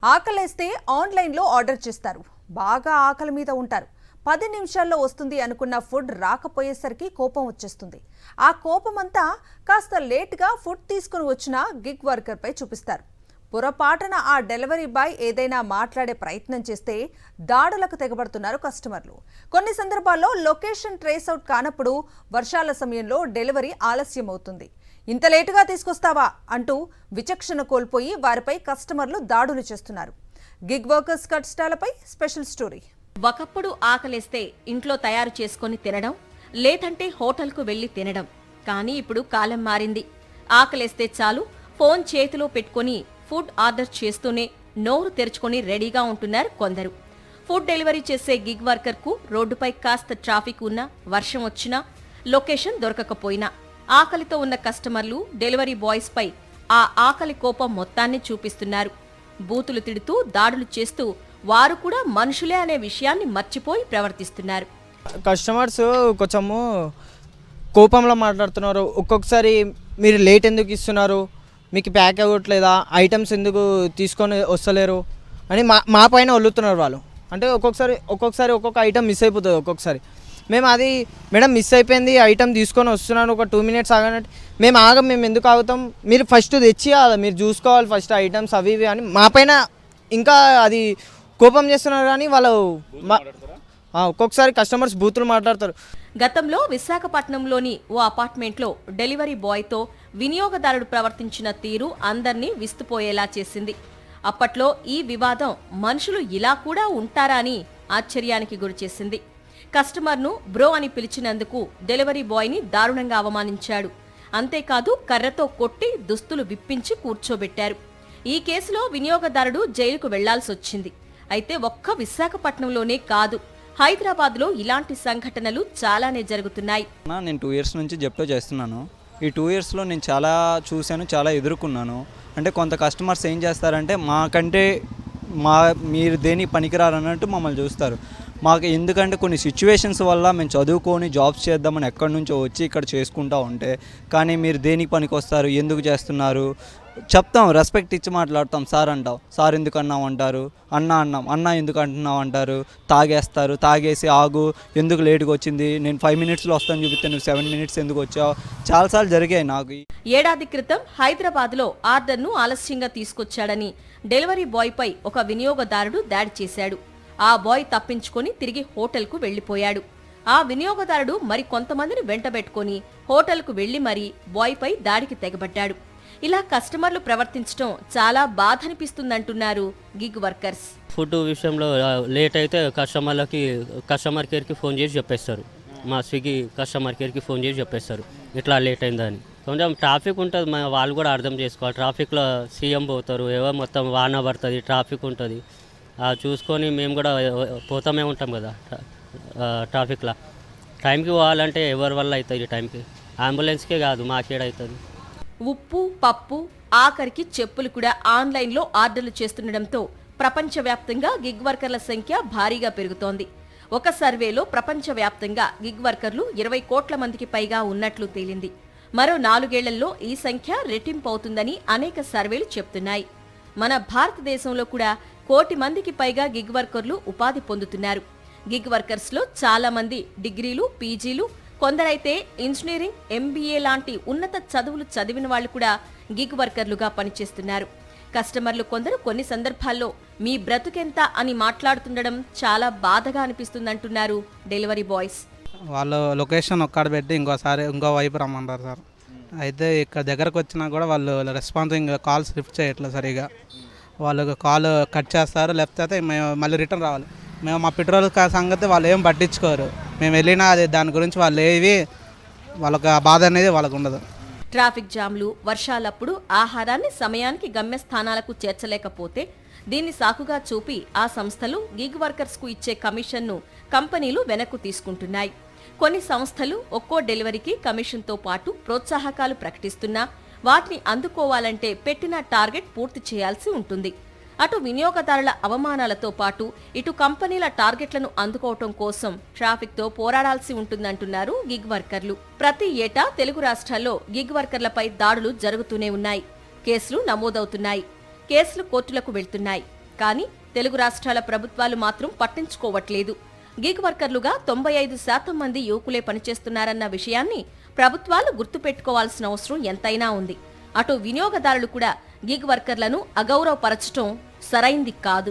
ఆకలేస్తే ఆన్లైన్లో ఆర్డర్ చేస్తారు. బాగా ఆకలి మీద ఉంటారు. 10 నిమిషాల్లో వస్తుంది అనుకున్న ఫుడ్ రాకపోయేసరికి కోపం వచ్చేస్తుంది. ఆ కోపమంతా కాస్త లేట్గా ఫుడ్ తీసుకుని వచ్చిన గిగ్ వర్కర్పై చూపిస్తారు. పొరపాటున ఆ డెలివరీ బాయ్ ఏదైనా మాట్లాడే ప్రయత్నం చేస్తే దాడులకు తెగబడుతున్నారు కస్టమర్లు. కొన్ని సందర్భాల్లో లొకేషన్ ట్రేస్ అవుట్ కానప్పుడు వర్షాల సమయంలో డెలివరీ ఆలస్యం అవుతుంది. ఇంత లేటుగా తీసుకొస్తావా అంటూ విచక్షణ కోల్పోయి వారిపై కస్టమర్లు దాడులు చేస్తున్నారు. గిగ్ వర్కర్స్ కష్టాలపై స్పెషల్ స్టోరీ. ఒకప్పుడు ఆకలేస్తే ఇంట్లో తయారు చేసుకొని తినడం, లేదంటే హోటల్కు వెళ్లి తినడం. కానీ ఇప్పుడు కాలం మారింది. ఆకలేస్తే చాలు ఫోన్ చేతిలో పెట్టుకుని ఫుడ్ ఆర్డర్ చేస్తూనే నోరు తెరుచుకొని రెడీగా ఉంటున్నారు కొందరు. ఫుడ్ డెలివరీ చేసే గిగ్ వర్కర్కు రోడ్డుపై కాస్త ట్రాఫిక్ ఉన్నా, వర్షం వచ్చినా, లొకేషన్ దొరకకపోయినా ఆకలితో ఉన్న కస్టమర్లు డెలివరీ బాయ్స్ పై ఆ ఆకలి కోపం మొత్తాన్ని చూపిస్తున్నారు. బూతులు తిడుతూ, దాడులు చేస్తూ వారు కూడా మనుషులే అనే విషయాన్ని మర్చిపోయి ప్రవర్తిస్తున్నారు. కస్టమర్స్ కొంచెము కోపంలో మాట్లాడుతున్నారు. ఒక్కొక్కసారి మీరు లేట్ ఎందుకు ఇస్తున్నారు, మీకు ప్యాక్ అవ్వట్లేదా, ఐటమ్స్ ఎందుకు తీసుకొని వస్తలేరు అని మా పైన వల్లుతున్నారు వాళ్ళు. అంటే ఒక్కొక్కసారి ఒక్కొక్క ఐటమ్ మిస్ అయిపోతుంది. ఒక్కొక్కసారి మేము అది మేడం మిస్ అయిపోయింది, ఐటమ్ తీసుకొని వస్తున్నాను, ఒక 2 మినిట్స్ ఆగనంటే మేము ఎందుకు ఆగుతాం, మీరు ఫస్ట్ తెచ్చి మీరు చూసుకోవాలి ఫస్ట్ ఐటమ్స్ అవి ఇవి అని మా పైన ఇంకా అది కోపం చేస్తున్నారు. కానీ వాళ్ళు ఒక్కొక్కసారి కస్టమర్స్ బూతులు మాట్లాడతారు. గతంలో విశాఖపట్నంలోని ఓ అపార్ట్మెంట్లో డెలివరీ బాయ్తో వినియోగదారుడు ప్రవర్తించిన తీరు అందర్నీ విస్తుపోయేలా చేసింది. అప్పట్లో ఈ వివాదం మనుషులు ఇలా కూడా ఉంటారా అని ఆశ్చర్యానికి గురిచేసింది. కస్టమర్ను బ్రో అని పిలిచినందుకు డెలివరీ బాయ్ని దారుణంగా అవమానించాడు. అంతేకాదు కర్రతో కొట్టి దుస్తులు విప్పించి కూర్చోబెట్టారు. ఈ కేసులో వినియోగదారుడు జైలుకు వెళ్లాల్సొచ్చింది. అయితే ఒక్క విశాఖపట్నంలోనే కాదు, హైదరాబాద్లో ఇలాంటి సంఘటనలు చాలానే జరుగుతున్నాయి. నేను 2 ఇయర్స్ నుంచి జెప్టో చేస్తున్నాను. ఈ 2 ఇయర్స్లో నేను చాలా చూశాను, చాలా ఎదుర్కొన్నాను. అంటే కొంత కస్టమర్స్ ఏం చేస్తారంటే మాకంటే మీరు దేనికి పనికిరారన్నట్టు మమ్మల్ని చూస్తారు. మాకు ఎందుకంటే కొన్ని సిచ్యువేషన్స్ వల్ల మేము చదువుకొని జాబ్స్ చేద్దామని ఎక్కడి నుంచో వచ్చి ఇక్కడ చేసుకుంటూ ఉంటే, కానీ మీరు దేనికి పనికి వస్తారు, ఎందుకు చేస్తున్నారు చెప్తాం, రెస్పెక్ట్ ఇచ్చి మాట్లాడతాం. సార్ అంటాం, సార్ ఎందుకు అన్నావు అంటారు, అన్న ఎందుకు అంటున్నావు అంటారు, తాగేసి ఆగు, ఎందుకు లేటుగా వచ్చింది, నేను 5 మినిట్స్లో వస్తాను చూపిస్తే నువ్వు 7 మినిట్స్ ఎందుకు వచ్చావు, చాలాసార్లు జరిగాయి నాకు. ఏడాది క్రితం హైదరాబాద్లో ఆర్డర్ను ఆలస్యంగా తీసుకొచ్చాడని డెలివరీ బాయ్పై ఒక వినియోగదారుడు దాడి చేశాడు. ఆ బాయ్ తప్పించుకొని తిరిగి హోటల్కు వెళ్లిపోయాడు. ఆ వినియోగదారుడు మరి కొంతమందిని వెంటబెట్టుకుని హోటల్కు వెళ్లి మరీ బాయ్పై దాడికి తెగబడ్డాడు. ఇలా కస్టమర్లు ప్రవర్తించడం చాలా బాధ అనిపిస్తుందంటున్నారు గిగ్ వర్కర్స్. ఫుడ్ విషయంలో లేట్ అయితే కస్టమర్ కేర్కి ఫోన్ చేసి చెప్పేస్తారు. మా స్విగ్గీ కస్టమర్ కేర్కి ఫోన్ చేసి చెప్పేస్తారు ఇట్లా లేట్ అయిందని. కొంచెం ట్రాఫిక్ ఉంటుంది, వాళ్ళు కూడా అర్థం చేసుకోవాలి. ట్రాఫిక్లో సీఎం పోతారు, ఏవో మొత్తం వాన పడుతుంది, ట్రాఫిక్ ఉంటుంది. చూసుకొని మేము కూడా పోతామే ఉంటాం కదా ట్రాఫిక్లో. టైంకి పోవాలంటే ఎవరి వల్ల అవుతుంది, టైంకి అంబులెన్స్కే కాదు మాకేడవుతుంది. ఉప్పు, పప్పు, ఆఖరికి చెప్పులు కూడా ఆన్లైన్లో ఆర్డర్లు చేస్తుండటంతో ప్రపంచవ్యాప్తంగా గిగ్ వర్కర్ల సంఖ్య భారీగా పెరుగుతోంది. ఒక సర్వేలో ప్రపంచవ్యాప్తంగా గిగ్ వర్కర్లు 20 కోట్ల మందికి పైగా ఉన్నట్లు తేలింది. మరో 4 ఏళ్లలో ఈ సంఖ్య రెట్టింపు అవుతుందని అనేక సర్వేలు చెప్తున్నాయి. మన భారతదేశంలో కూడా 1 కోటి మందికి పైగా గిగ్ వర్కర్లు ఉపాధి పొందుతున్నారు. గిగ్ వర్కర్స్లో చాలా మంది డిగ్రీలు, పీజీలు, కొందరైతే ఇంజనీరింగ్, MBA లాంటి ఉన్నత చదువులు చదివిన వాళ్లు కూడా గిగ్ వర్కర్లుగా పనిచేస్తున్నారు. కస్టమర్లు కొందరు కొన్ని సందర్భాల్లో మీ బ్రతుకెంత అని మాట్లాడుతుండడం చాలా బాధగా అనిపిస్తుందంటున్నారు డెలివరీ బాయ్స్. వాళ్ళు లొకేషన్ ఒక్కడ పెట్టి ఇంకో వైపు రమ్మంటారు సార్. అయితే ఇక్కడ దగ్గరకు వచ్చినా కూడా వాళ్ళు రెస్పాన్సింగ్ కాల్స్ లిఫ్ట్ చేయట్లేదు సరిగా. వాళ్ళు కాల్ కట్ చేస్తారు, లేకపోతే మేము మళ్ళీ రిటర్న్ రావాలి. మేము మా పెట్రోల్ సంగతి వాళ్ళు ఏం పట్టించుకోరు. మేము వెళ్ళినా అది దాని గురించి వాళ్ళు వాళ్ళకి బాధ అనేది వాళ్ళకు ఉండదు. ట్రాఫిక్ జామ్లు, వర్షాలప్పుడు ఆహారాన్ని సమయానికి గమ్యస్థానాలకు చేర్చలేకపోతే దీన్ని సాకుగా చూపి ఆ సంస్థలు గిగ్ వర్కర్స్కు ఇచ్చే కమిషన్ను కంపెనీలు వెనక్కు తీసుకుంటున్నాయి. కొన్ని సంస్థలు ఒక్కో డెలివరీకి కమిషన్తో పాటు ప్రోత్సాహకాలు ప్రకటిస్తున్నా వాటిని అందుకోవాలంటే పెట్టిన టార్గెట్ పూర్తి చేయాల్సి ఉంటుంది. అటు వినియోగదారుల అవమానాలతో పాటు ఇటు కంపెనీల టార్గెట్లను అందుకోవటం కోసం ట్రాఫిక్తో పోరాడాల్సి ఉంటుందంటున్నారు గిగ్ వర్కర్లు. ప్రతి ఏటా తెలుగు రాష్ట్రాల్లో గిగ్ వర్కర్లపై దాడులు జరుగుతూనే ఉన్నాయి. కేసులు నమోదవుతున్నాయి. కేసులు కోర్టులకు వెళ్తున్నాయి. కానీ తెలుగు రాష్ట్రాల ప్రభుత్వాలు మాత్రం పట్టించుకోవట్లేదు. గిగ్ వర్కర్లుగా 95% మంది యువకులే పనిచేస్తున్నారన్న విషయాన్ని ప్రభుత్వాలు గుర్తుపెట్టుకోవాల్సిన అవసరం ఎంతైనా ఉంది. అటు వినియోగదారులు కూడా గిగ్ వర్కర్లను అగౌరవపరచడం సరైంది కాదు.